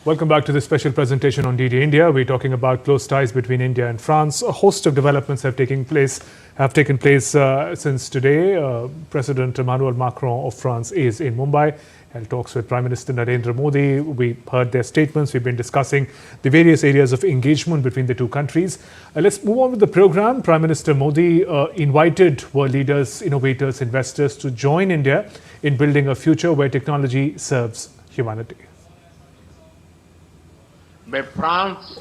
Welcome back to this special presentation on DD India. We're talking about close ties between India and France. A host of developments have taken place since today. President Emmanuel Macron of France is in Mumbai. Held talks with Prime Minister Narendra Modi. We heard their statements. We've been discussing the various areas of engagement between the two countries. Let's move on with the program. Prime Minister Modi invited world leaders, innovators, investors to join India in building a future where technology serves humanity. मैं France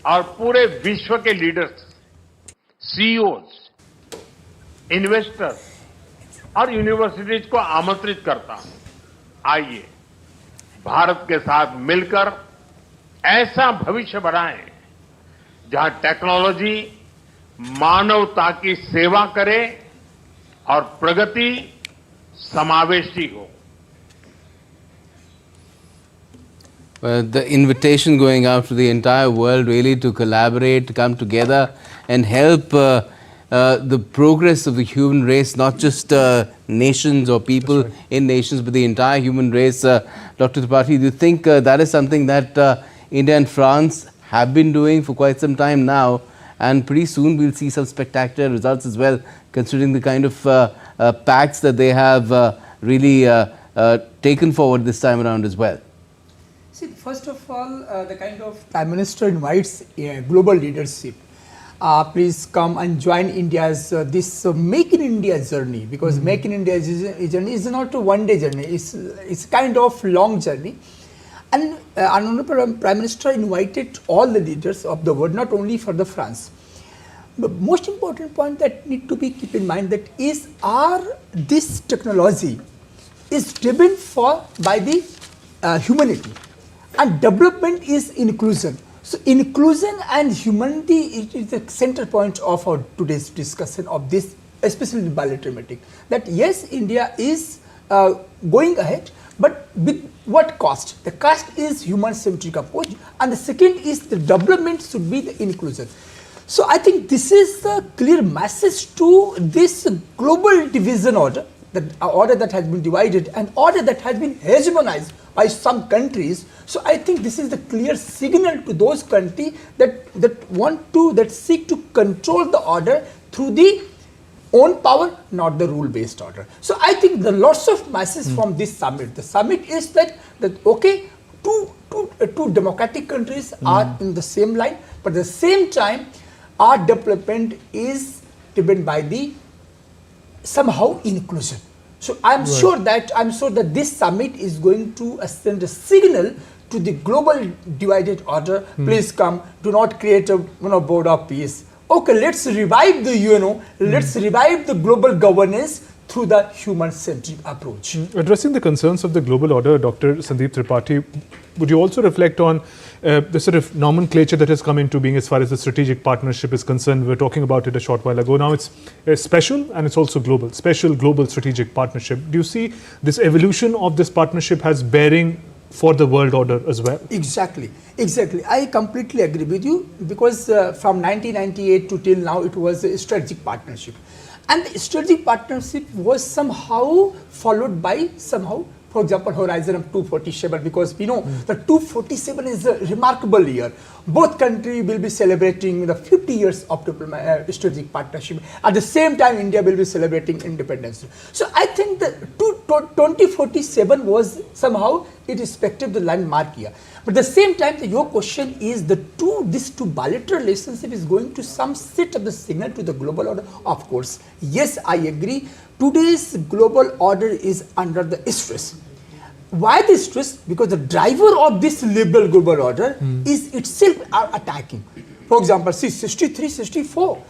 और पूरे विश्व के leaders, CEOs, investors और universities को आमंत्रित करता हूं। आइए भारत के साथ मिलकर ऐसा भविष्य बनाएं जहां टेक्नोलॉजी मानवता की सेवा करे और प्रगति समावेशी हो। The invitation going out to the entire world really to collaborate, to come together and help the progress of the human race, not just nations or people in nations, but the entire human race. Dr. Tripathi, do you think that is something that India and France have been doing for quite some time now, and pretty soon we'll see some spectacular results as well, considering the kind of pacts that they have really taken forward this time around as well? See, first of all, the kind of Prime Minister invites global leadership. Please come and join India's this Make in India journey, because Make in India journey is not a one-day journey. It's kind of long journey. And Honorable Prime Minister invited all the leaders of the world, not only for the France. The most important point that need to be keep in mind that is this technology is driven by the humanity. And development is inclusion. So inclusion and humanity is the center point of our today's discussion of this, especially the bilateral meeting. That yes, India is going ahead, but with what cost? The cost is human-centric approach, and the second is the development should be the inclusion. So I think this is the clear message to this global division order, the order that has been divided and order that has been hegemonized by some countries. So I think this is the clear signal to those countries that seek to control the order through the own power, not the rule-based order. So I think the lots of messages from this summit. The summit is that okay, two democratic countries are in the same line, but at the same time, our development is driven by the somehow inclusion. So I'm sure that this summit is going to send a signal to the global divided order. Please come. Do not create a board of peace. Okay, let's revive the UNO. Let's revive the global governance through the human-centric approach. Addressing the concerns of the global order, Dr. Sandeep Tripathi, would you also reflect on the sort of nomenclature that has come into being as far as the strategic partnership is concerned? We were talking about it a short while ago. Now it's special and it's also global. Special, global, strategic partnership. Do you see this evolution of this partnership has bearing for the world order as well? Exactly. I completely agree with you, because from 1998 to till now it was a strategic partnership. And the strategic partnership was somehow followed by for example, Horizon of 247, because we know the 247 is a remarkable year. Both countries will be celebrating the 50 years of strategic partnership. At the same time, India will be celebrating independence. So I think the 2047 was somehow irrespective of the landmark year. But at the same time, your question is this two bilateral relationship is going to some set of the signal to the global order. Of course, yes, I agree. Today's global order is under the stress. Why the stress? Because the driver of this liberal global order is itself attacking. For example, see 63, 64,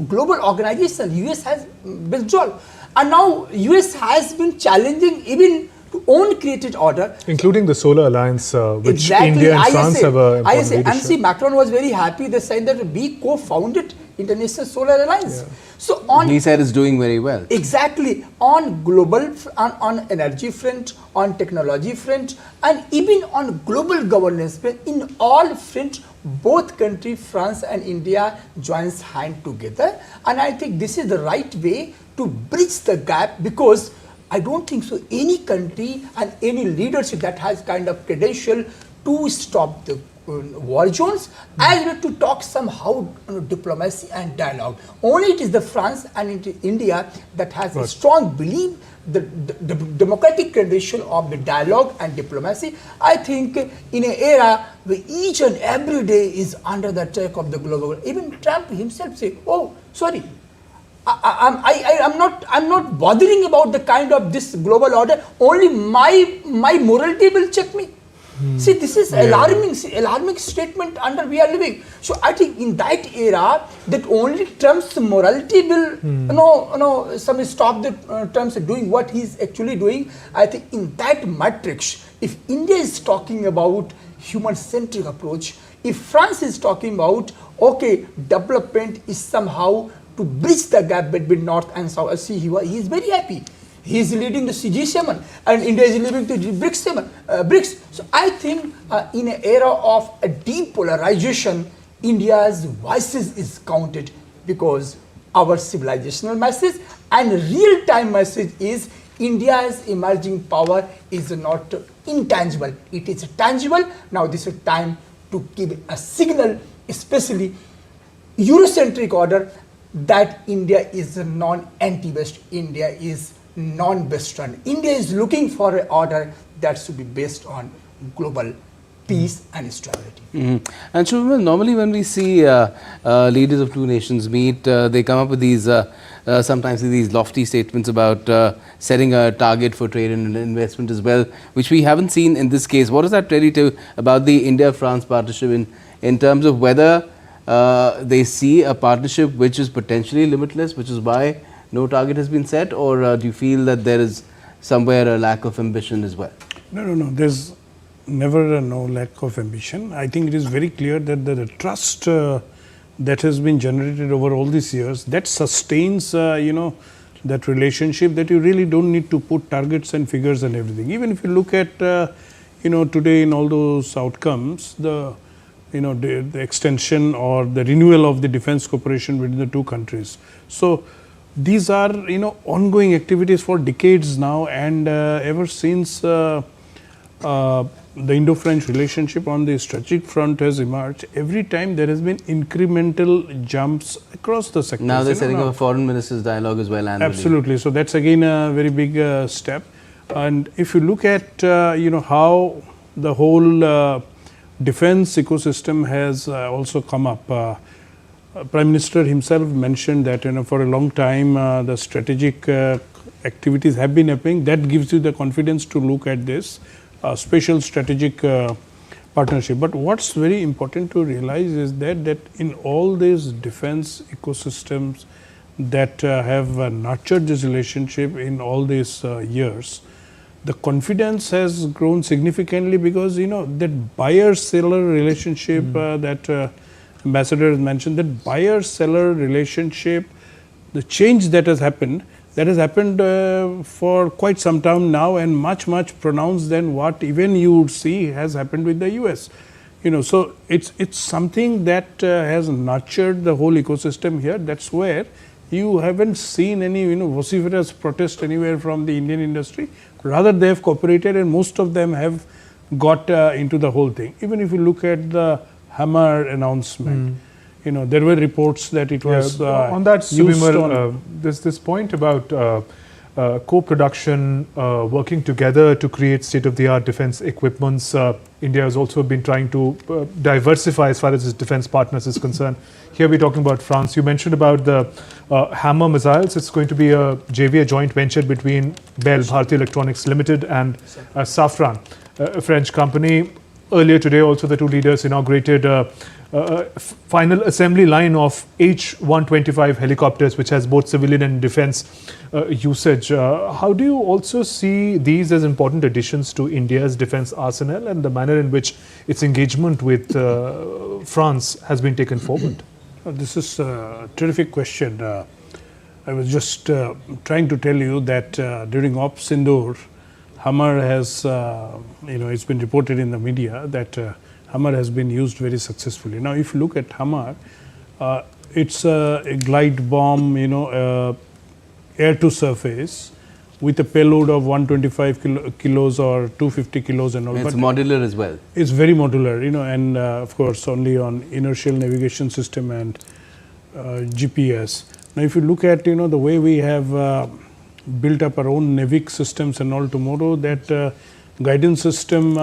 global organization, US has withdrawn. And now US has been challenging even to own created order. Including the Solar Alliance, which India and France have a leadership. And see, Macron was very happy. They said that we co-founded International Solar Alliance. Yeah. So he said it's doing very well. Exactly. On global, on energy front, on technology front, and even on global governance, in all front, both countries, France and India, joins hand together. And I think this is the right way to bridge the gap, because I don't think so any country and any leadership that has kind of credential to stop the war zones, as well to talk somehow diplomacy and dialogue. Only it is the France and it is India that has a strong belief the democratic tradition of the dialogue and diplomacy. I think in an era where each and every day is under the attack of the global, even Trump himself say, oh, sorry, I'm not bothering about the kind of this global order. Only my morality will check me. See, this is alarming statement under we are living. So I think in that era, that only Trump's morality will some stop the Trump's doing what he's actually doing. I think in that matrix, if India is talking about human-centric approach, if France is talking about okay, development is somehow to bridge the gap between North and South. See, he is very happy. He is leading the CG7 and India is leading the BRICS. So I think in an era of a deep polarization, India's voices is counted because our civilizational message and real-time message is India's emerging power is not intangible. It is tangible. Now this is time to give a signal, especially Eurocentric order, that India is a non-anti-West. India is non-Western. India is looking for an order that should be based on global peace and stability. And Shubhamal, normally when we see leaders of two nations meet, they come up with these sometimes these lofty statements about setting a target for trade and investment as well, which we haven't seen in this case. What does that tell you about the India-France partnership in terms of whether they see a partnership which is potentially limitless, which is why no target has been set, or do you feel that there is somewhere a lack of ambition as well? No. There's never no lack of ambition. I think it is very clear that the trust that has been generated over all these years, that sustains, that relationship, that you really don't need to put targets and figures and everything. Even if you look at, today in all those outcomes, the extension or the renewal of the defense cooperation between the two countries. So these are ongoing activities for decades now, and ever since the Indo-French relationship on the strategic front has emerged, every time there has been incremental jumps across the sectors. Now they're setting up a foreign ministers dialogue as well annually. Absolutely. So that's again a very big step. And if you look at how the whole defense ecosystem has also come up. Prime Minister himself mentioned that for a long time the strategic activities have been happening. That gives you the confidence to look at this special strategic partnership. But what's very important to realize is that in all these defense ecosystems that have nurtured this relationship in all these years, the confidence has grown significantly because that buyer-seller relationship that Ambassador has mentioned, that buyer-seller relationship, the change that has happened for quite some time now, and much pronounced than what even you would see has happened with the US. So it's something that has nurtured the whole ecosystem here. That's where you haven't seen any vociferous protest anywhere from the Indian industry. Rather, they have cooperated, and most of them have got into the whole thing. Even if you look at the Hammer announcement, there were reports that it was on that, Subhimal, this point about co-production, working together to create state-of-the-art defense equipments. India has also been trying to diversify as far as its defense partners is concerned. Here we're talking about France. You mentioned about the Hammer missiles. It's going to be a JV, a joint venture between Bell, Bharti Electronics Limited, and Safran, a French company. Earlier today, also the two leaders inaugurated final assembly line of H-125 helicopters, which has both civilian and defense usage. How do you also see these as important additions to India's defense arsenal and the manner in which its engagement with France has been taken forward? This is a terrific question. I was just trying to tell you that during Op Sindoor, Hammer has, it's been reported in the media that Hammer has been used very successfully. Now, if you look at Hammer, it's a glide bomb, air to surface, with a payload of 125 kilos or 250 kilos and all. It's but modular as well. it's very modular, and of course only on inertial navigation system and GPS. Now, if you look at the way we have built up our own NAVIC systems and all, tomorrow that guidance system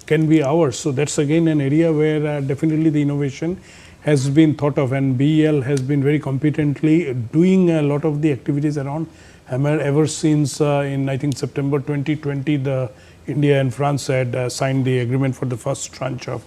can be ours. So that's again an area where definitely the innovation has been thought of, and BEL has been very competently doing a lot of the activities around Hammer ever since in I think September 2020 the India and France had signed the agreement for the first tranche of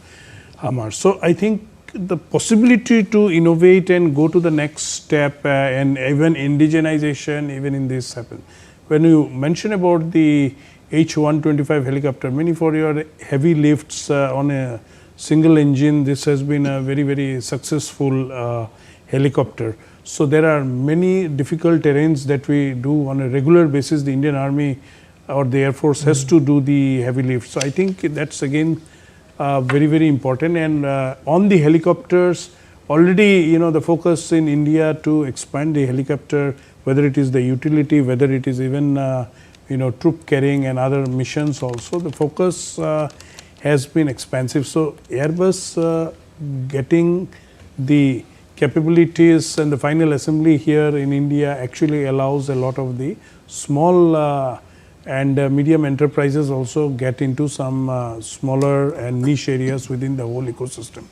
Hammer. So I think the possibility to innovate and go to the next step and even indigenization even in this happen. When you mention about the H-125 helicopter, many for your heavy lifts on a single engine, this has been a very, very successful helicopter. So there are many difficult terrains that we do on a regular basis. The Indian Army or the Air Force has to do the heavy lift. So I think that's again very, very important. And on the helicopters, already the focus in India to expand the helicopter, whether it is the utility, whether it is even troop carrying and other missions also, the focus has been expansive. So Airbus getting the capabilities and the final assembly here in India actually allows a lot of the small and medium enterprises also get into some smaller and niche areas within the whole ecosystem.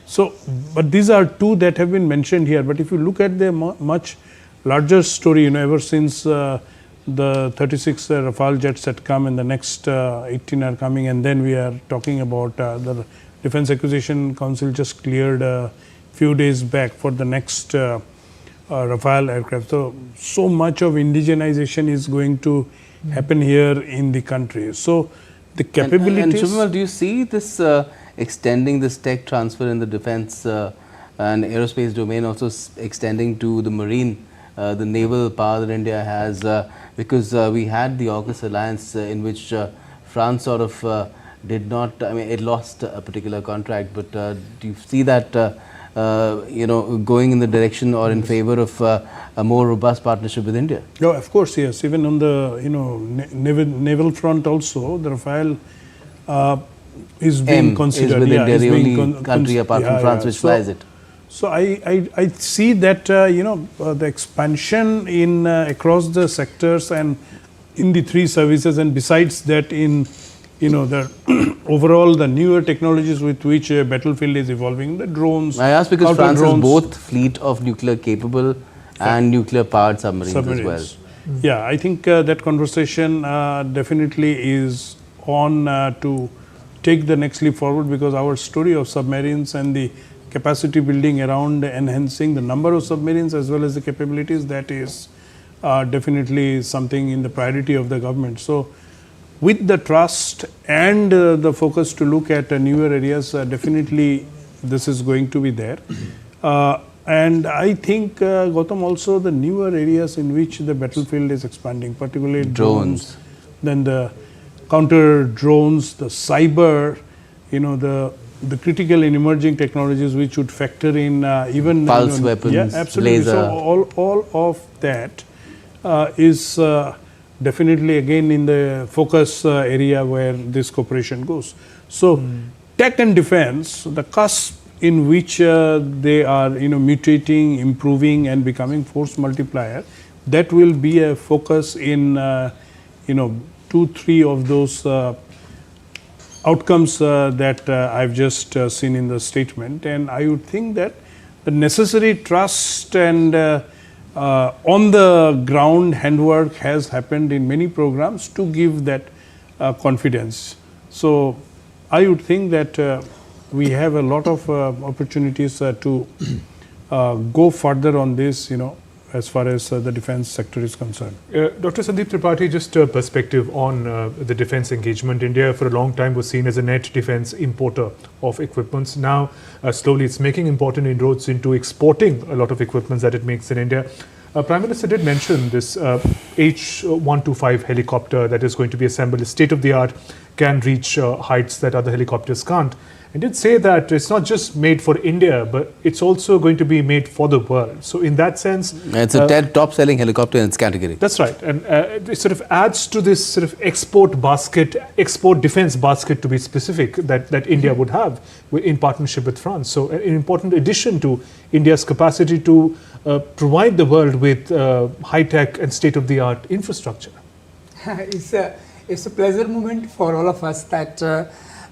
So, but these are two that have been mentioned here. But if you look at the much larger story, ever since the 36 Rafale jets had come and the next 18 are coming, and then we are talking about the Defense Acquisition Council just cleared few days back for the next Rafale aircraft. So much of indigenization is going to happen here in the country. So the capabilities. And Shubhamal, do you see this extending this tech transfer in the defense and aerospace domain also extending to the marine, the naval power that India has? Because we had the AUKUS alliance in which France sort of did not, it lost a particular contract, but do you see that going in the direction or in favor of a more robust partnership with India? No, of course, yes. Even on the naval front also, the Rafale is being considered. Is with India the only country apart from France which flies it. So I see that the expansion in across the sectors and in the three services, and besides that in the overall the newer technologies with which a battlefield is evolving, the drones. I ask because France has both fleet of nuclear capable and nuclear powered submarines as well. Yeah, I think that conversation definitely is on to take the next leap forward, because our story of submarines and the capacity building around enhancing the number of submarines as well as the capabilities, that is definitely something in the priority of the government. So with the trust and the focus to look at newer areas, definitely this is going to be there. And I think, Gautam, also the newer areas in which the battlefield is expanding, particularly drones, then the counter drones, the cyber, the critical and emerging technologies which would factor in even pulse weapons, yeah, absolutely. laser. So all of that is definitely again in the focus area where this cooperation goes. So tech and defense, the cusp in which they are mutating, improving and becoming force multiplier, that will be a focus in 2-3 of those outcomes that I've just seen in the statement. And I would think that the necessary trust and on the ground handwork has happened in many programs to give that confidence. So I would think that we have a lot of opportunities to go further on this, as far as the defense sector is concerned. Dr. Sandeep Tripathi, just a perspective on the defense engagement. India for a long time was seen as a net defense importer of equipments. Now, slowly it's making important inroads into exporting a lot of equipments that it makes in India. Prime Minister did mention this H-125 helicopter that is going to be assembled, is state-of-the-art, can reach heights that other helicopters can't. and did say that it's not just made for India, but it's also going to be made for the world. So in that sense, It's a top-selling helicopter in its category. that's right, and it sort of adds to this sort of export basket, export defense basket to be specific, that India would have in partnership with France. So an important addition to India's capacity to provide the world with high-tech and state-of-the-art infrastructure. It's a pleasure moment for all of us that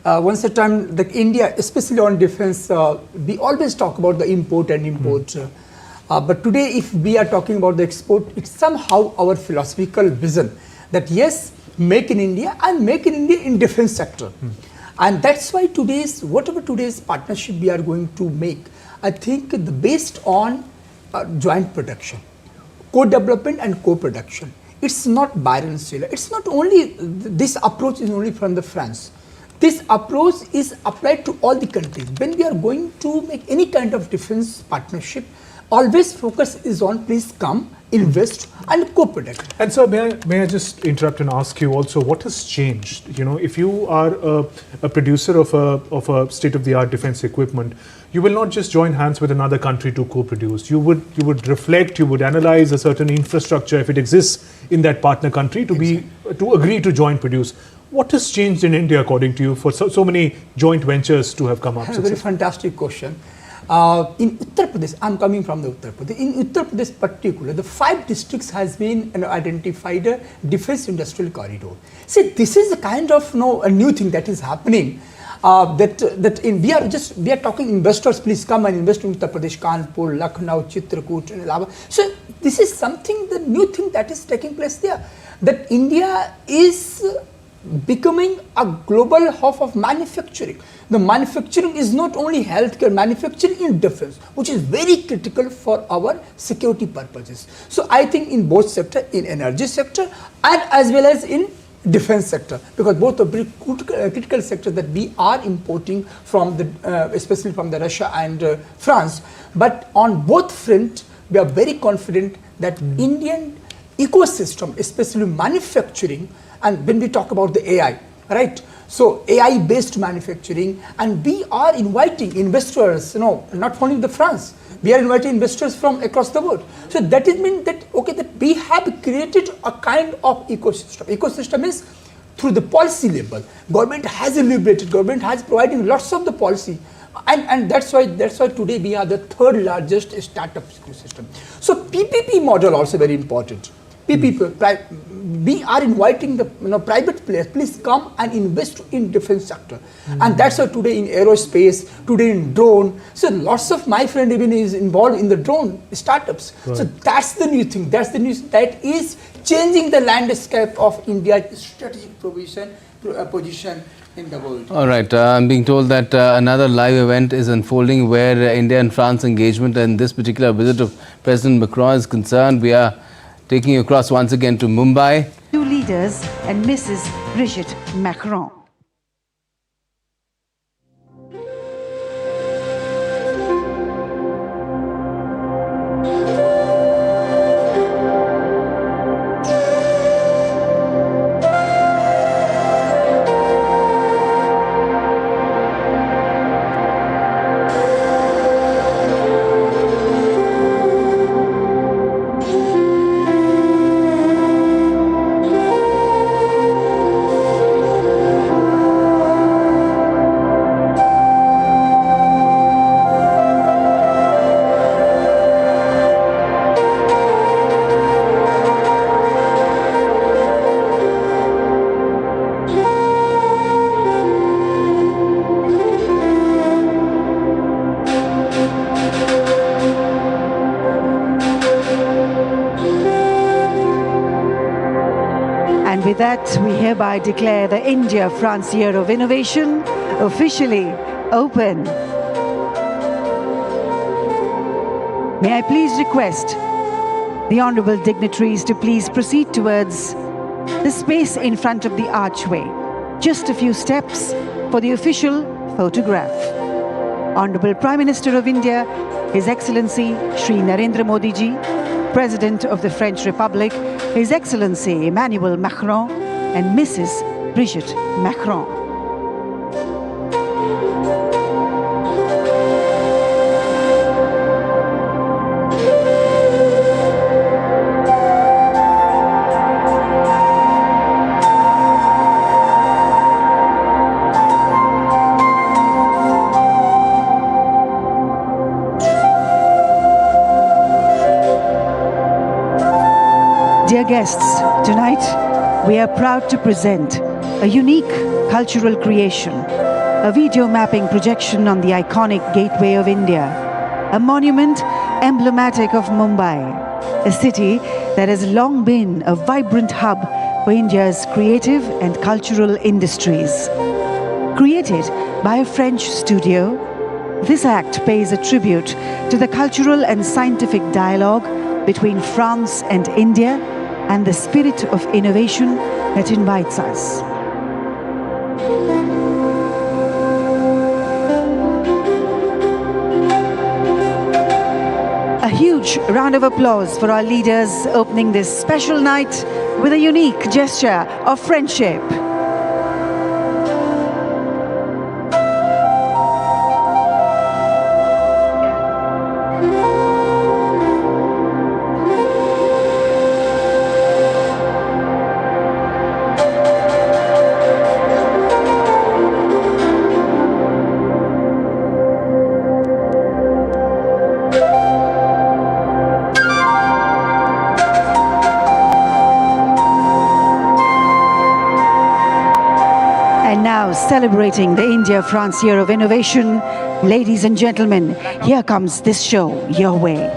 once a time, that India, especially on defense, we always talk about the import and import. But today, if we are talking about the export, it's somehow our philosophical vision that yes, make in India and make in India in defense sector. And that's why whatever today's partnership we are going to make, I think based on joint production, co-development and co-production. It's not buyer and seller. It's not only, this approach is only from the France. This approach is applied to all the countries. When we are going to make any kind of defense partnership, always focus is on please come, invest and co-product. And so may I just interrupt and ask you also, what has changed? You know, if you are a producer of a state-of-the-art defense equipment, you will not just join hands with another country to co-produce. You would reflect, you would analyze a certain infrastructure if it exists in that partner country to agree to joint produce. What has changed in India, according to you, for so many joint ventures to have come up? A very fantastic question. In Uttar Pradesh, I'm coming from the Uttar Pradesh. In Uttar Pradesh particular, the 5 districts has been identified a defense industrial corridor. See, this is a kind of a new thing that is happening. We are talking investors, please come and invest in Uttar Pradesh, Kanpur, Lucknow, Chitrakoot, and Allahabad. So this is something, the new thing that is taking place there. That India is becoming a global hub of manufacturing. The manufacturing is not only healthcare, manufacturing in defense, which is very critical for our security purposes. So I think in both sector, in energy sector and as well as in defense sector, because both are very critical sectors that we are importing from especially from the Russia and France. But on both fronts, we are very confident that Indian ecosystem, especially manufacturing, and when we talk about the AI, right? So AI based manufacturing, and we are inviting investors, not only the France, we are inviting investors from across the world. So that is mean that, okay, that we have created a kind of ecosystem. Ecosystem is through the policy level. Government has deliberated, government has providing lots of the policy. And that's why today we are the 3rd largest startup ecosystem. So PPP model also very important. PPP, we are inviting the private players, please come and invest in defense sector. And that's why today in aerospace, today in drone, so lots of my friend even is involved in the drone startups. Right. So that's the new thing, that's the news that is changing the landscape of India's strategic position in the world. All right, I'm being told that another live event is unfolding where India and France engagement and this particular visit of President Macron is concerned. We are taking you across once again to Mumbai. 2 leaders and Mrs. Brigitte Macron. With that, we hereby declare the India-France Year of Innovation officially open. May I please request the honorable dignitaries to please proceed towards the space in front of the archway. Just a few steps for the official photograph. Honorable Prime Minister of India, His Excellency Shri Narendra Modi ji, President of the French Republic, His Excellency Emmanuel Macron and Mrs. Brigitte Macron. guests, tonight we are proud to present a unique cultural creation, a video mapping projection on the iconic Gateway of India, a monument emblematic of Mumbai, a city that has long been a vibrant hub for India's creative and cultural industries. Created by a French studio, this act pays a tribute to the cultural and scientific dialogue between France and India and the spirit of innovation that invites us. A huge round of applause for our leaders opening this special night with a unique gesture of friendship. Now, celebrating the India-France Year of Innovation, ladies and gentlemen, here comes this show your way.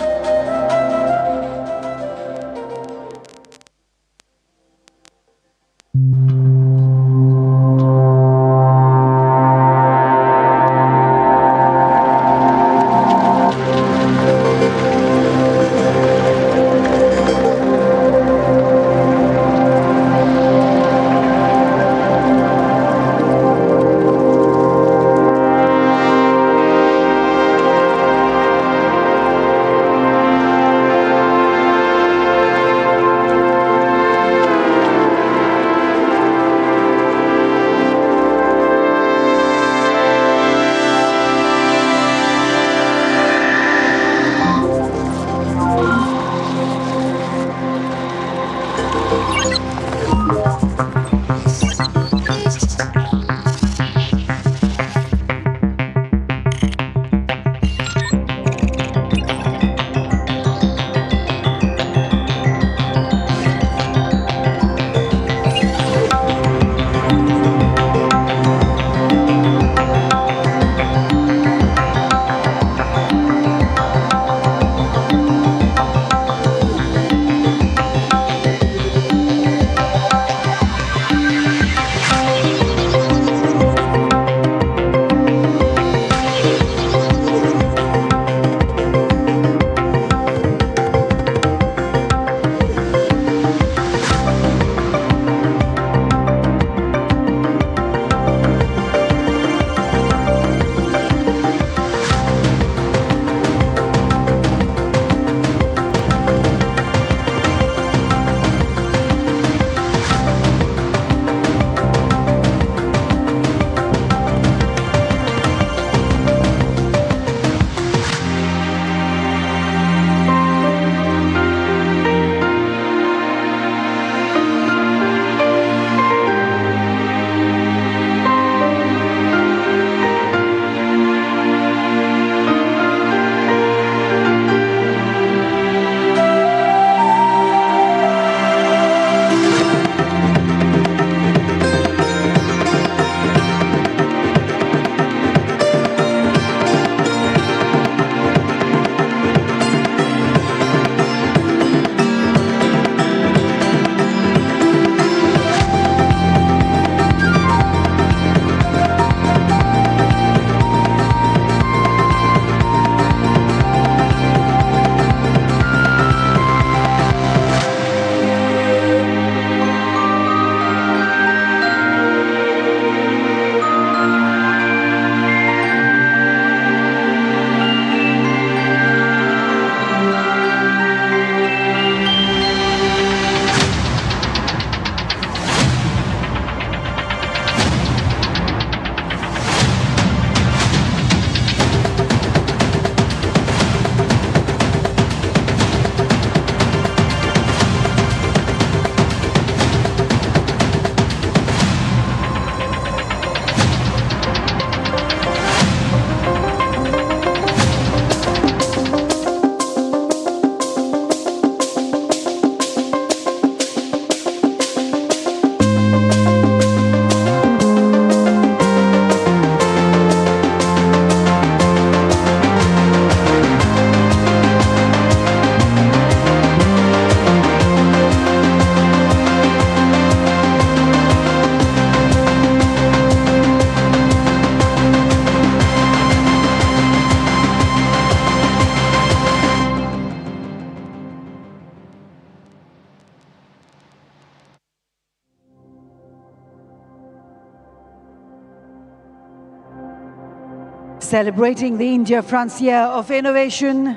celebrating the India-France Year of Innovation.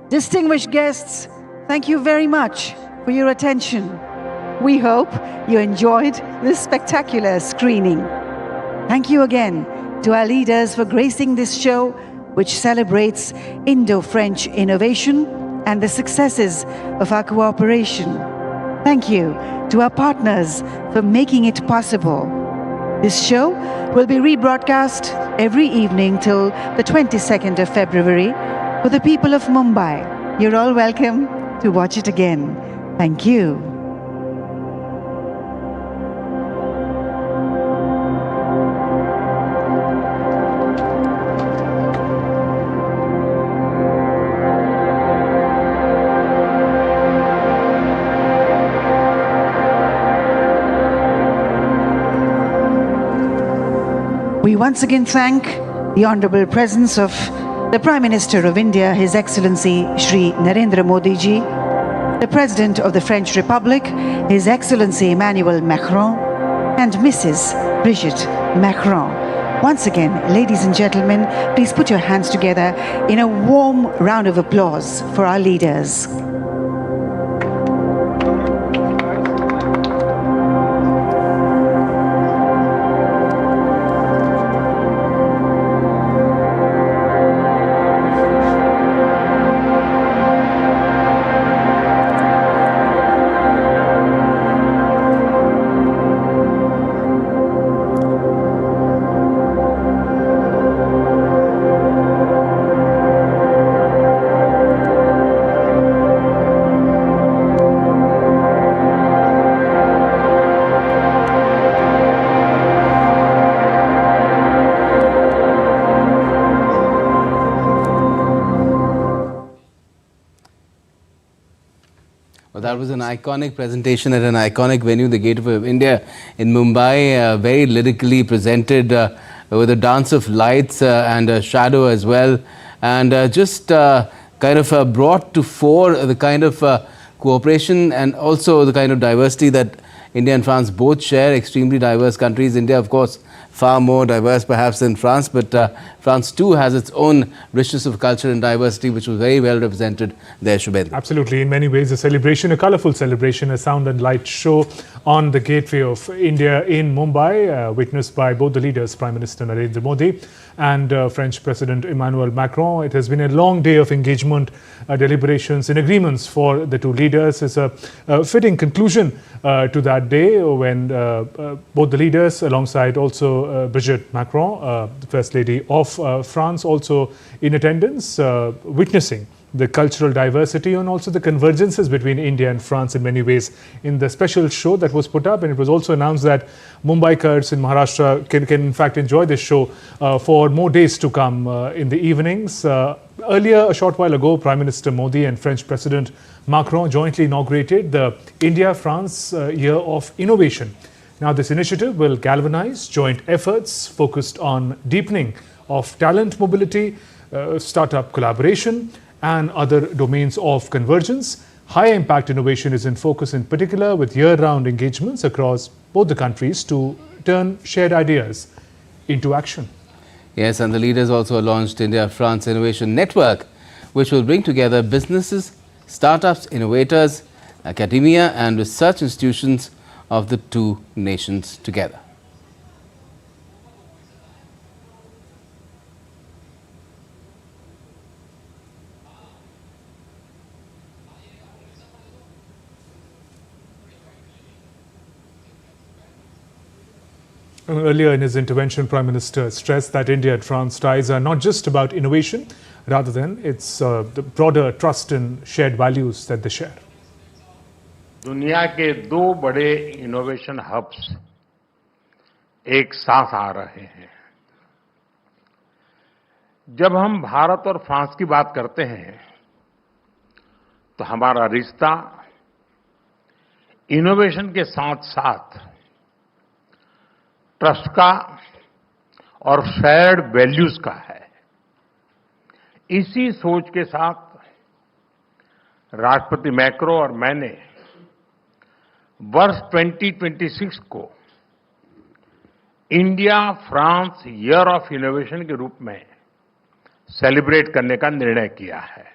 Distinguished guests, thank you very much for your attention. We hope you enjoyed this spectacular screening. Thank you again to our leaders for gracing this show, which celebrates Indo-French innovation and the successes of our cooperation. Thank you to our partners for making it possible. This show will be rebroadcast every evening till the 22nd of February for the people of Mumbai. You're all welcome to watch it again. Thank you. We once again thank the honorable presence of the Prime Minister of India, His Excellency Shri Narendra Modi ji, the President of the French Republic, His Excellency Emmanuel Macron, and Mrs. Brigitte Macron. Once again, ladies and gentlemen, please put your hands together in a warm round of applause for our leaders. Well, that was an iconic presentation at an iconic venue, the Gateway of India in Mumbai, very lyrically presented with a dance of lights and a shadow as well, and just kind of brought to fore the kind of cooperation and also the kind of diversity that India and France both share, extremely diverse countries. India, of course, far more diverse perhaps than France, but France too has its own richness of culture and diversity, which was very well represented there, Shubhendra. Absolutely. In many ways, a celebration, a colourful celebration, a sound and light show on the Gateway of India in Mumbai, witnessed by both the leaders, Prime Minister Narendra Modi and French President Emmanuel Macron. It has been a long day of engagement, deliberations and agreements for the two leaders. It's a fitting conclusion to that day when both the leaders, alongside also Brigitte Macron, the First Lady of France, also in attendance, witnessing the cultural diversity and also the convergences between India and France in many ways in the special show that was put up. And it was also announced that Mumbaikars in Maharashtra can in fact enjoy this show for more days to come in the evenings. Earlier, a short while ago, Prime Minister Modi and French President Macron jointly inaugurated the India-France Year of Innovation. Now, this initiative will galvanize joint efforts focused on deepening of talent mobility, startup collaboration, and other domains of convergence. High impact innovation is in focus in particular, with year-round engagements across both the countries to turn shared ideas into action. Yes, and the leaders also launched India-France Innovation Network, which will bring together businesses, startups, innovators, academia and research institutions of the two nations together. Earlier in his intervention, Prime Minister stressed that India and France ties are not just about innovation, rather than it's the broader trust and shared values that they share. दुनिया के दो बड़े innovation hubs एक साथ आ रहे हैं। जब हम भारत और फ्रांस की बात करते हैं तो हमारा रिश्ता इनोवेशन के साथ साथ ट्रस्ट का और शेयर्ड वैल्यूज का है। इसी सोच के साथ राष्ट्रपति मैक्रो और मैंने वर्ष 2026 को India France year of innovation के रूप में सेलिब्रेट करने का निर्णय किया है।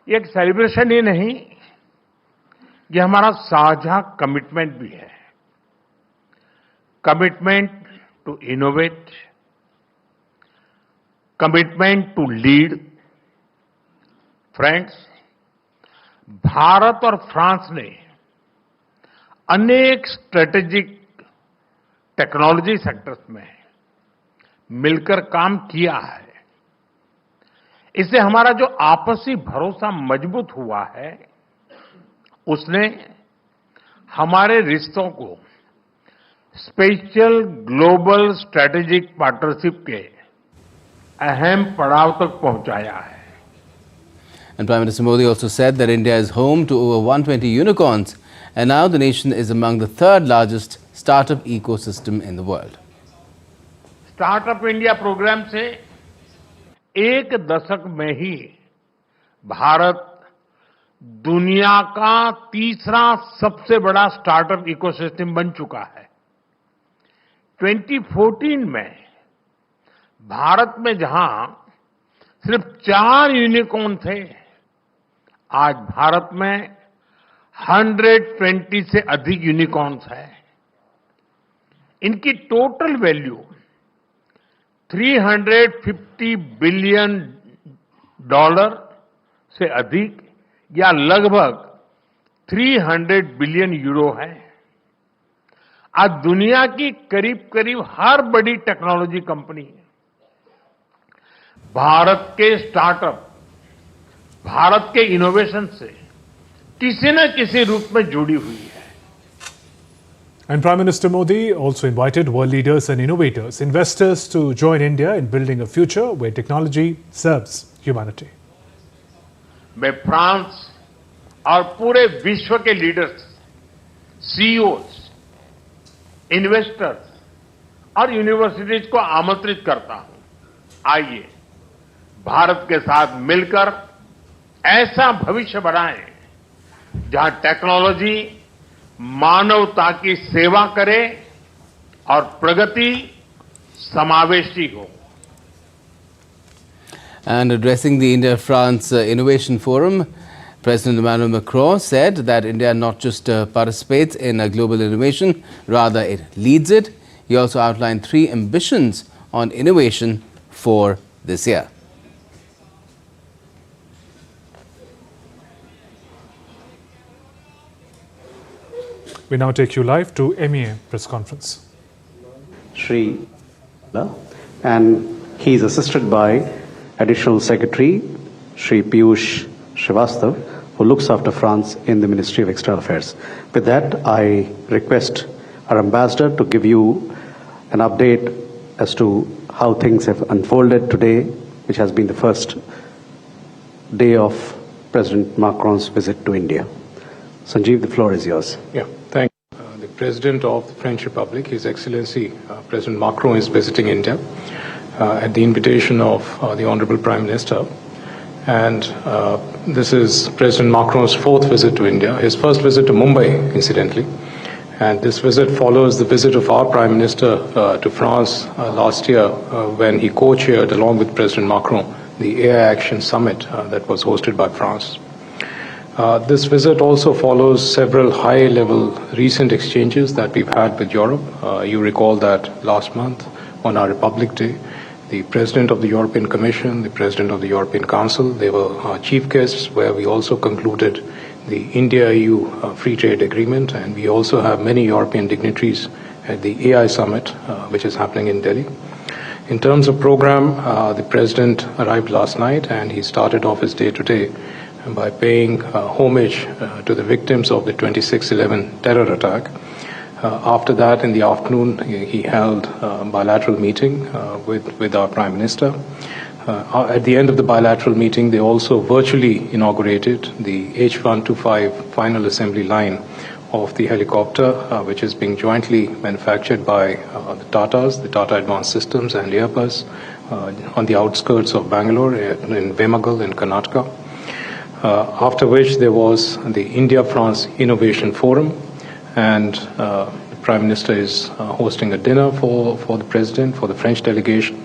ये एक सेलिब्रेशन ही नहीं, ये हमारा साझा कमिटमेंट भी है। Commitment to innovate, commitment to lead. Friends, Bharat और फ्रांस ने अनेक स्ट्रेटेजिक टेक्नोलॉजी सेक्टर्स में मिलकर काम किया है। इससे हमारा जो आपसी भरोसा मजबूत हुआ है, उसने हमारे रिश्तों को स्पेशल ग्लोबल स्ट्रेटेजिक पार्टनरशिप के अहम पड़ाव तक पहुंचाया है। And Prime Minister Modi also said that India is home to over 120 unicorns, and now the nation is among the third largest startup ecosystem in the world. Startup India programme से एक दशक में ही भारत दुनिया का तीसरा सबसे बड़ा स्टार्टअप इकोसिस्टम बन चुका है। 2014 में भारत में जहां सिर्फ 4 यूनिकॉर्न थे, आज भारत में 120 से अधिक यूनिकॉर्न्स हैं। इनकी टोटल वैल्यू $350 बिलियन से अधिक या लगभग 300 बिलियन यूरो है। आज दुनिया की करीब करीब हर बड़ी टेक्नोलॉजी कंपनी भारत के स्टार्टअप, भारत के इनोवेशन से किसी न किसी रूप में जुड़ी हुई है। And Prime Minister Modi also invited world leaders and innovators, investors to join India in building a future where technology serves humanity. मैं फ्रांस और पूरे विश्व के लीडर्स, सीईओज, इन्वेस्टर्स और यूनिवर्सिटीज को आमंत्रित करता हूं। आइए भारत के साथ मिलकर ऐसा भविष्य बनाएं जहां टेक्नोलॉजी मानवता की सेवा करे और प्रगति समावेशी हो। And addressing the India-France Innovation Forum, President Emmanuel Macron said that India not just participates in global innovation, rather it leads it. He also outlined 3 ambitions on innovation for this year. We now take you live to MEA press conference. Shri, and he is assisted by Additional Secretary Shri Piyush Srivastav, who looks after France in the Ministry of External Affairs. With that, I request our ambassador to give you an update as to how things have unfolded today, which has been the first day of President Macron's visit to India. Sanjeev, the floor is yours. Yeah, thank you. The President of the French Republic, His Excellency President Macron, is visiting India at the invitation of the Honorable Prime Minister. And this is President Macron's 4th visit to India, his first visit to Mumbai, incidentally. And this visit follows the visit of our Prime Minister to France last year when he co-chaired, along with President Macron, the AI Action Summit that was hosted by France. This visit also follows several high-level recent exchanges that we've had with Europe. You recall that last month on our Republic Day, the President of the European Commission, the President of the European Council, they were our chief guests, where we also concluded the India-EU Free Trade Agreement, and we also have many European dignitaries at the AI Summit, which is happening in Delhi. In terms of program, the President arrived last night, and he started off his day today by paying homage to the victims of the 26/11 terror attack. After that, in the afternoon, he held a bilateral meeting with our Prime Minister. At the end of the bilateral meeting, they also virtually inaugurated the H125 final assembly line of the helicopter, which is being jointly manufactured by the Tatas, the Tata Advanced Systems and Airbus, on the outskirts of Bangalore in Vemagal in Karnataka. After which there was the India-France Innovation Forum, and the Prime Minister is hosting a dinner for the President, for the French delegation.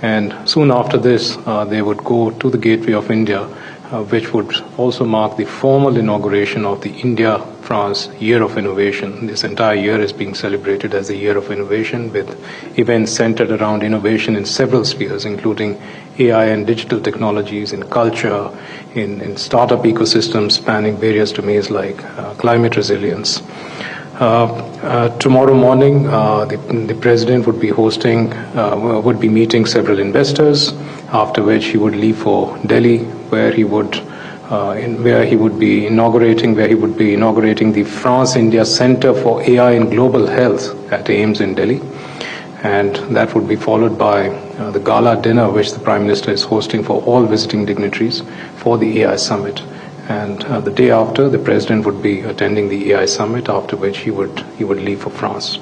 And soon after this, they would go to the Gateway of India, which would also mark the formal inauguration of the India-France Year of Innovation. This entire year is being celebrated as the Year of Innovation, with events centered around innovation in several spheres, including AI and digital technologies, in culture, in startup ecosystems spanning various domains like climate resilience. Tomorrow morning, the president would be meeting several investors, after which he would leave for Delhi, where he would be inaugurating the France-India Center for AI in Global Health at AIIMS in Delhi. And that would be followed by the gala dinner, which the Prime Minister is hosting for all visiting dignitaries for the AI Summit. And the day after, the President would be attending the AI Summit, after which he would leave for France.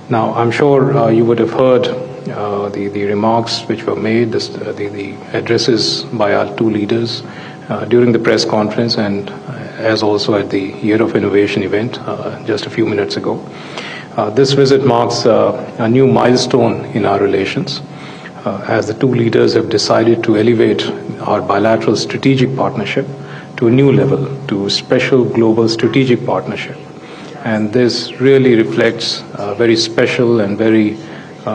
Now, I'm sure you would have heard the remarks which were made, the addresses by our two leaders during the press conference, and as also at the Year of Innovation event just a few minutes ago. This visit marks a new milestone in our relations, as the two leaders have decided to elevate our bilateral strategic partnership to a new level, to special global strategic partnership. And this really reflects a very special and very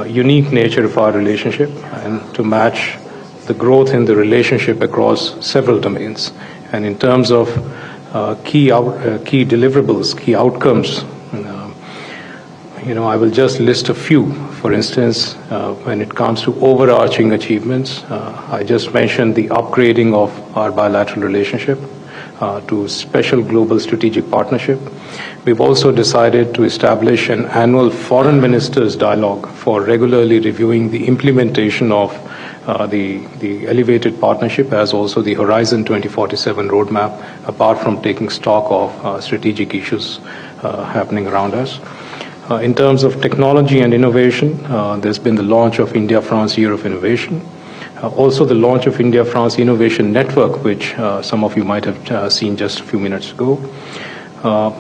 unique nature of our relationship, and to match the growth in the relationship across several domains. And in terms of key deliverables, key outcomes, I will just list a few. For instance, when it comes to overarching achievements, I just mentioned the upgrading of our bilateral relationship to special global strategic partnership. We've also decided to establish an annual foreign ministers dialogue for regularly reviewing the implementation of the elevated partnership, as also the Horizon 2047 roadmap, apart from taking stock of strategic issues happening around us. In terms of technology and innovation, there's been the launch of India-France Year of Innovation. Also the launch of India-France Innovation Network, which some of you might have seen just a few minutes ago.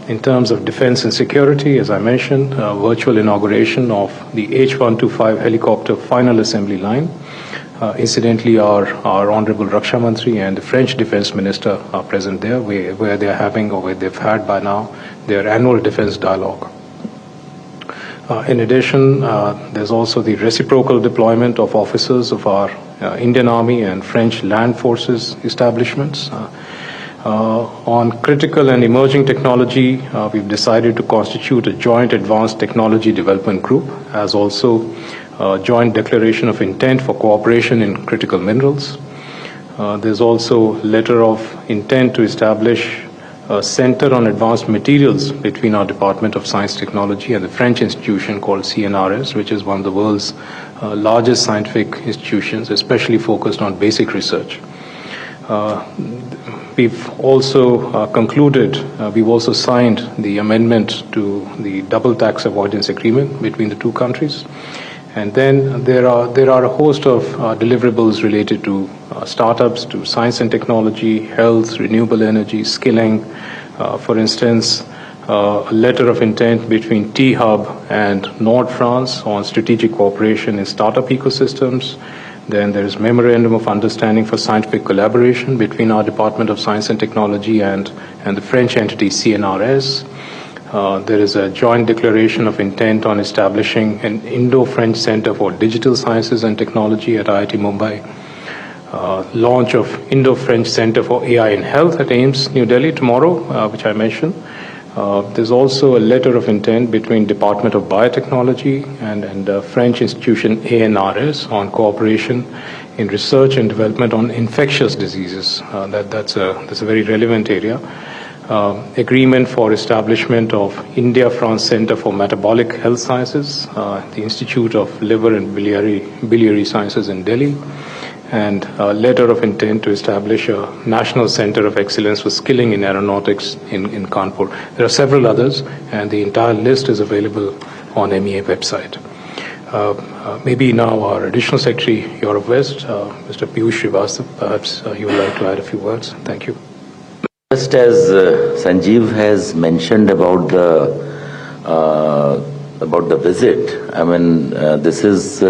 In terms of defense and security, as I mentioned, virtual inauguration of the H-125 helicopter final assembly line. Incidentally, our Honorable Raksha Mantri and the French Defense Minister are present there, where they're having, or where they've had by now, their annual defense dialogue. In addition, there's also the reciprocal deployment of officers of our Indian Army and French land forces establishments. On critical and emerging technology, we've decided to constitute a joint advanced technology development group, as also a joint declaration of intent for cooperation in critical minerals. There's also letter of intent to establish a Center on Advanced Materials between our Department of Science Technology and the French institution called CNRS, which is one of the world's largest scientific institutions, especially focused on basic research. We've also we've also signed the amendment to the double tax avoidance agreement between the two countries. And then there are a host of deliverables related to startups, to science and technology, health, renewable energy, skilling. For instance, a letter of intent between T-Hub and Nord France on strategic cooperation in startup ecosystems. Then there is memorandum of understanding for scientific collaboration between our Department of Science and Technology and the French entity CNRS. There is a joint declaration of intent on establishing an Indo-French Center for Digital Sciences and Technology at IIT Mumbai. Launch of Indo-French Center for AI in Health at AIIMS New Delhi tomorrow, which I mentioned. There's also a letter of intent between Department of Biotechnology and French institution ANRS on cooperation in research and development on infectious diseases. That's a very relevant area. Agreement for establishment of India-France Center for Metabolic Health Sciences, the Institute of Liver and Biliary Sciences in Delhi, and a letter of intent to establish a National Center of Excellence for Skilling in Aeronautics in Kanpur. There are several others, and the entire list is available on MEA website. Maybe now our Additional Secretary, Europe West, Mr. Piyush Srivastava, perhaps he would like to add a few words. Thank you. Just as Sanjeev has mentioned about the visit, I mean, this is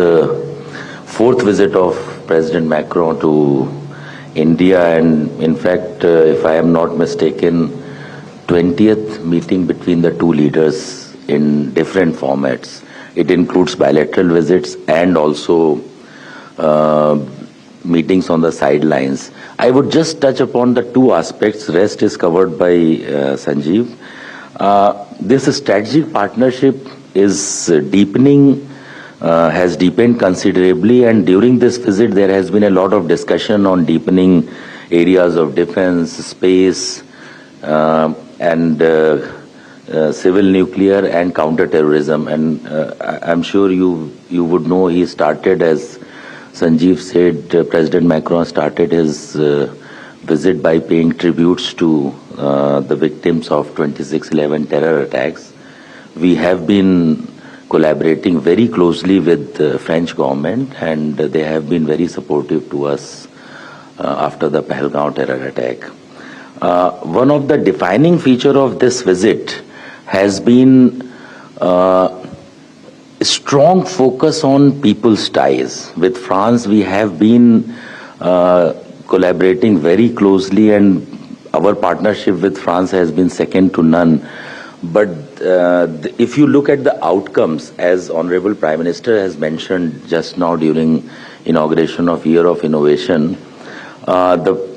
fourth visit of President Macron to India, and in fact, if I am not mistaken, 20th meeting between the two leaders in different formats. It includes bilateral visits and also meetings on the sidelines. I would just touch upon the two aspects. Rest is covered by Sanjeev. This strategic partnership is deepening, has deepened considerably, and during this visit there has been a lot of discussion on deepening areas of defense, space, and civil nuclear and counter-terrorism. And I'm sure you would know he started, as Sanjeev said, President Macron started his visit by paying tributes to the victims of 26/11 terror attacks. We have been collaborating very closely with the French government, and they have been very supportive to us after the Pahalgam terror attack. One of the defining features of this visit has been strong focus on people's ties. With France, we have been collaborating very closely, and our partnership with France has been second to none. But if you look at the outcomes, as Honorable Prime Minister has mentioned just now during inauguration of Year of Innovation, the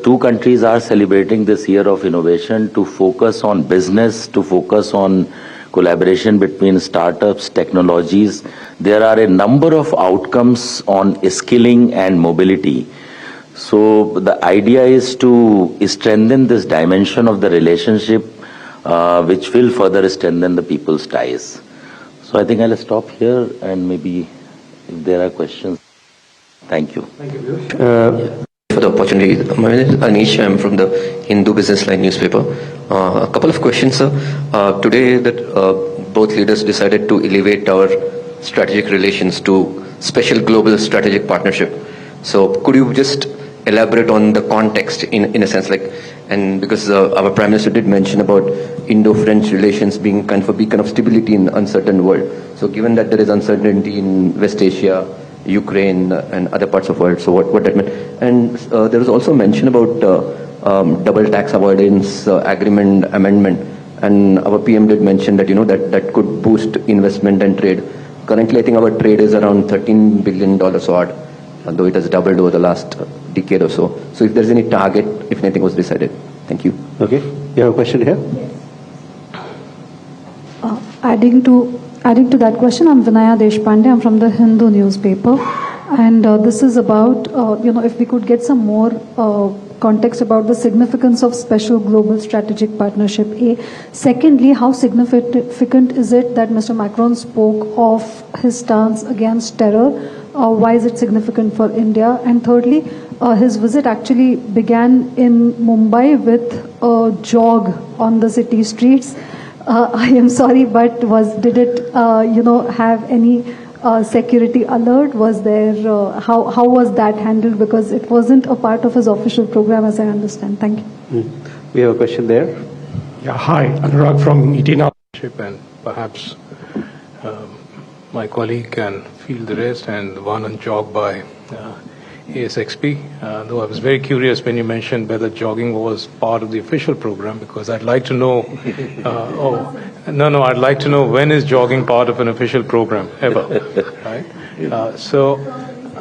two countries are celebrating this Year of Innovation to focus on business, to focus on collaboration between startups, technologies. There are a number of outcomes on skilling and mobility. So the idea is to strengthen this dimension of the relationship, which will further strengthen the people's ties. So I think I'll stop here, and maybe if there are questions. Thank you. Thank you, for the opportunity. My name is Anish. I'm from the Hindu Business Line newspaper. A couple of questions, sir. Today, that both leaders decided to elevate our strategic relations to special global strategic partnership. So, could you just elaborate on the context in a sense, like, and because our Prime Minister did mention about Indo-French relations being kind of a beacon of stability in uncertain world. So, given that there is uncertainty in West Asia, Ukraine and other parts of the world, so what that meant. And there was also mention about double tax avoidance agreement amendment, and our PM did mention that that could boost investment and trade. Currently, I think our trade is around $13 billion odd, although it has doubled over the last decade or so. So if there's any target, if anything was decided. Thank you. Okay. You have a question here? Adding to that question, I'm Vinaya Deshpande. I'm from the Hindu newspaper, and this is about if we could get some more context about the significance of special global strategic partnership. Secondly, how significant is it that Mr. Macron spoke of his stance against terror? Why is it significant for India? And thirdly, his visit actually began in Mumbai with a jog on the city streets. I am sorry, but did it have any security alert? Was there how was that handled? Because it wasn't a part of his official program, as I understand. Thank you. We have a question there. Yeah, hi, Anurag from ET, and perhaps my colleague can field the rest, and the one on jog by ASXP, though I was very curious when you mentioned whether jogging was part of the official program, because I'd like to know, I'd like to know, when is jogging part of an official program, ever, right?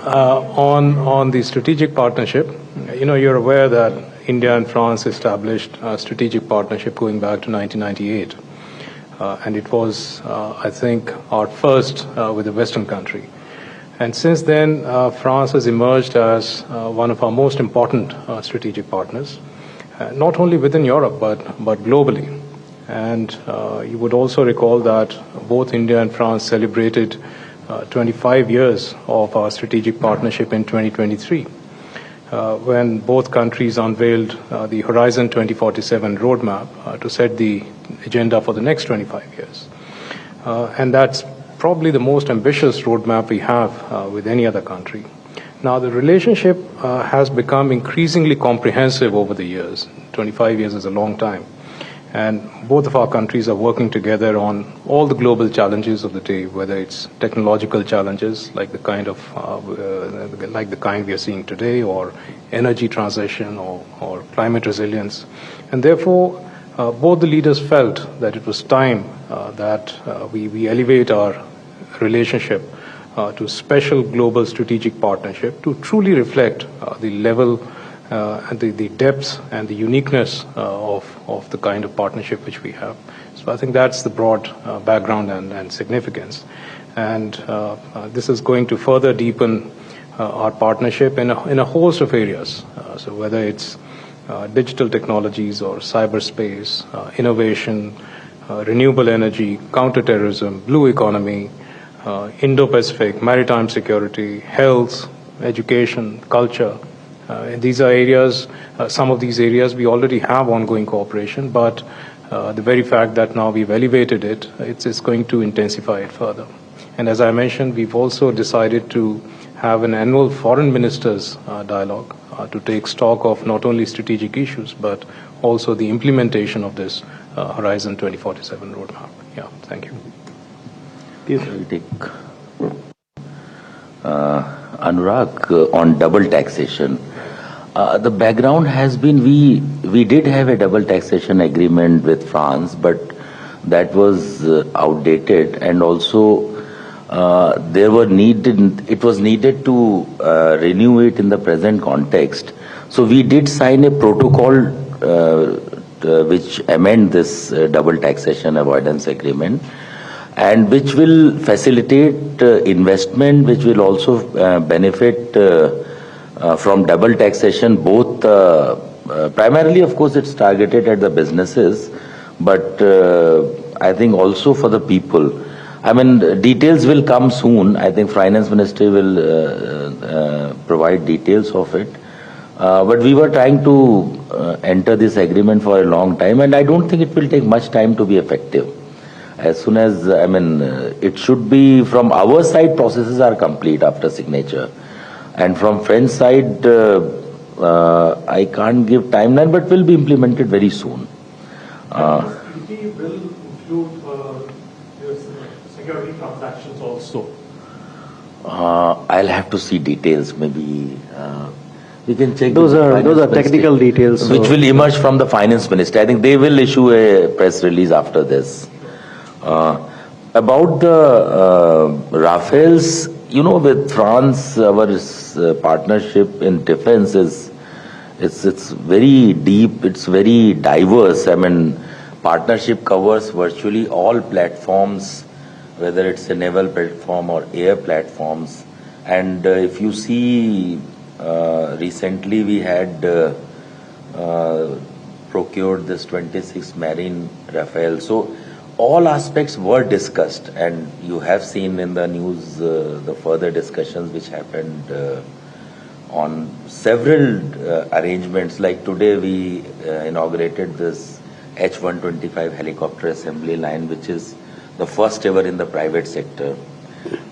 On the strategic partnership, you're aware that India and France established a strategic partnership going back to 1998. And it was, I think, our first with a Western country. And since then, France has emerged as one of our most important strategic partners, not only within Europe, but globally. And you would also recall that both India and France celebrated 25 years of our strategic partnership in 2023, when both countries unveiled the Horizon 2047 roadmap to set the agenda for the next 25 years. And that's probably the most ambitious roadmap we have with any other country. Now, the relationship has become increasingly comprehensive over the years. 25 years is a long time. And both of our countries are working together on all the global challenges of the day, whether it's technological challenges like the kind we are seeing today, or energy transition, or climate resilience. And therefore, both the leaders felt that it was time that we elevate our relationship to special global strategic partnership to truly reflect the level and the depth and the uniqueness of the kind of partnership which we have. So I think that's the broad background and significance. And this is going to further deepen our partnership in a host of areas. So whether it's digital technologies or cyberspace, innovation, renewable energy, counterterrorism, blue economy, Indo-Pacific, maritime security, health, education, culture. These are areas, some of these areas we already have ongoing cooperation, but the very fact that now we've elevated it, it's going to intensify it further. And as I mentioned, we've also decided to have an annual foreign ministers dialogue to take stock of not only strategic issues, but also the implementation of this Horizon 2047 roadmap. Yeah, thank you. Anurag, on double taxation. The background has been we did have a double taxation agreement with France, but that was outdated, and also it was needed to renew it in the present context. So we did sign a protocol which amend this double taxation avoidance agreement, and which will facilitate investment, which will also benefit from double taxation, both primarily, of course, it's targeted at the businesses, but I think also for the people. I mean, details will come soon. I think Finance Ministry will provide details of it. But we were trying to enter this agreement for a long time, and I don't think it will take much time to be effective. As soon as, I mean, it should be, from our side, processes are complete after signature. And from French side, I can't give timeline, but will be implemented very soon. It will include security transactions also. I'll have to see details. Maybe we can check. Those are technical details, which will emerge from the Finance Ministry. I think they will issue a press release after this. About the Rafales, you know, with France, our partnership in defense it's very deep, it's very diverse. I mean, partnership covers virtually all platforms, whether it's a naval platform or air platforms. And if you see, recently we had procured this 26 Marine Rafale. So all aspects were discussed, and you have seen in the news the further discussions which happened on several arrangements. Like today we inaugurated this H-125 helicopter assembly line, which is the first ever in the private sector.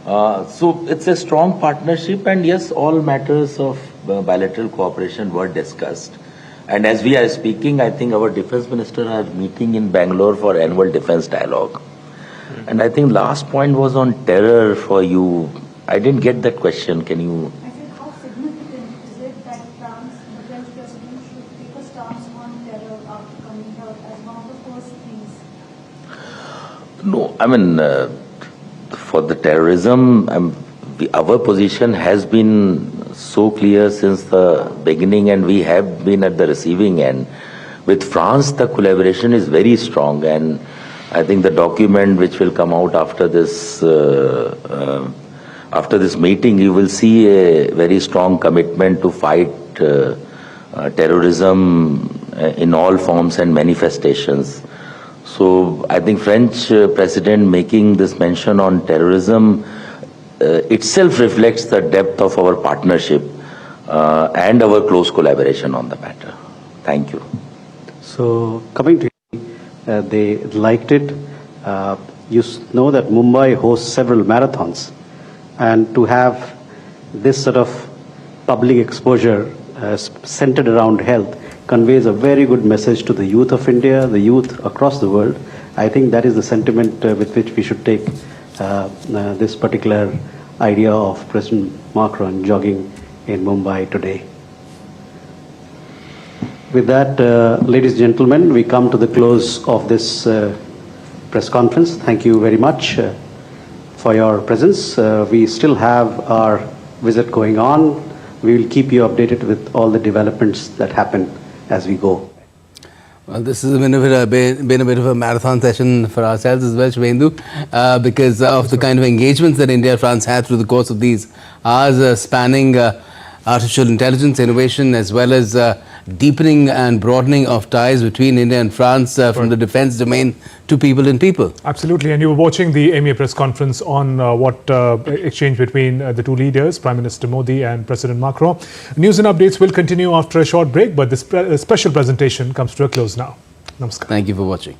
So it's a strong partnership, and yes, all matters of bilateral cooperation were discussed. And as we are speaking, I think our defense minister are meeting in Bangalore for annual defense dialogue. And I think last point was on terror for you. I didn't get that question. Can you? I said, how significant is it that France, the French president, should take a stance on terror after coming here as one of the first things? No, I mean, for the terrorism, our position has been so clear since the beginning, and we have been at the receiving end. With France, the collaboration is very strong, and I think the document which will come out after this meeting, you will see a very strong commitment to fight terrorism in all forms and manifestations. So I think French president making this mention on terrorism itself reflects the depth of our partnership and our close collaboration on the matter. Thank you. So coming to they liked it. You know that Mumbai hosts several marathons, and to have this sort of public exposure centered around health conveys a very good message to the youth of India, the youth across the world. I think that is the sentiment with which we should take this particular idea of President Macron jogging in Mumbai today. With that, ladies and gentlemen, we come to the close of this press conference. Thank you very much for your presence. We still have our visit going on. We will keep you updated with all the developments that happen as we go. Well, this has been a bit of a marathon session for ourselves as well, Shubhendu, because of the kind of engagements that India and France had through the course of these hours, spanning artificial intelligence, innovation, as well as deepening and broadening of ties between India and France from the defense domain to people and people. Absolutely. And you were watching the MEA press conference on what exchange between the two leaders, Prime Minister Modi and President Macron. News and updates will continue after a short break, but this special presentation comes to a close now. Namaskar. Thank you for watching.